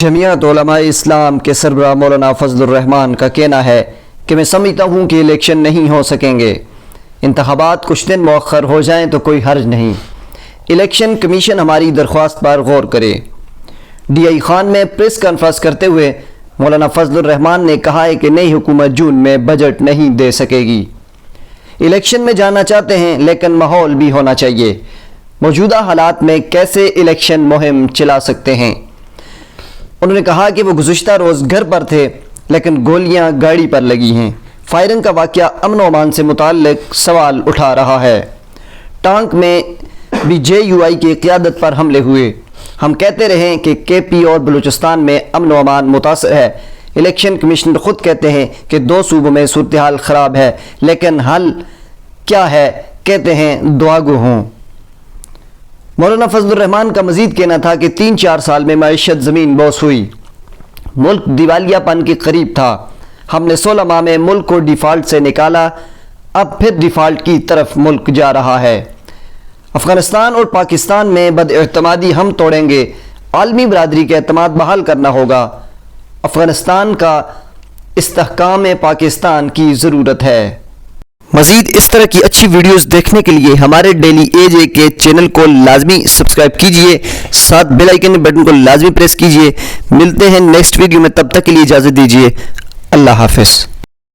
جمعیت علماء اسلام کے سربراہ مولانا فضل الرحمان کا کہنا ہے کہ میں سمجھتا ہوں کہ الیکشن نہیں ہو سکیں گے، انتخابات کچھ دن مؤخر ہو جائیں تو کوئی حرج نہیں، الیکشن کمیشن ہماری درخواست پر غور کرے۔ ڈی آئی خان میں پریس کانفرنس کرتے ہوئے مولانا فضل الرحمان نے کہا ہے کہ نئی حکومت جون میں بجٹ نہیں دے سکے گی۔ الیکشن میں جانا چاہتے ہیں لیکن ماحول بھی ہونا چاہیے، موجودہ حالات میں کیسے الیکشن مہم چلا سکتے ہیں۔ انہوں نے کہا کہ وہ گزشتہ روز گھر پر تھے لیکن گولیاں گاڑی پر لگی ہیں۔ فائرنگ کا واقعہ امن و امان سے متعلق سوال اٹھا رہا ہے۔ ٹانک میں بھی جے یو آئی کی قیادت پر حملے ہوئے۔ ہم کہتے رہے کہ کے پی اور بلوچستان میں امن و امان متاثر ہے۔ الیکشن کمشنر خود کہتے ہیں کہ 2 صوبوں میں صورتحال خراب ہے، لیکن حل کیا ہے؟ کہتے ہیں دعا گو ہوں۔ مولانا فضل الرحمان کا مزید کہنا تھا کہ 3-4 سال میں معیشت زمین بوس ہوئی، ملک دیوالیہ پن کے قریب تھا۔ ہم نے 16 ماہ میں ملک کو ڈیفالٹ سے نکالا، اب پھر ڈیفالٹ کی طرف ملک جا رہا ہے۔ افغانستان اور پاکستان میں بد اعتمادی ہم توڑیں گے، عالمی برادری کا اعتماد بحال کرنا ہوگا۔ افغانستان کا استحکام پاکستان کی ضرورت ہے۔ مزید اس طرح کی اچھی ویڈیوز دیکھنے کے لیے ہمارے ڈیلی اے جے کے چینل کو لازمی سبسکرائب کیجئے، ساتھ بیل آئیکن بٹن کو لازمی پریس کیجئے۔ ملتے ہیں نیکسٹ ویڈیو میں، تب تک کے لیے اجازت دیجئے۔ اللہ حافظ۔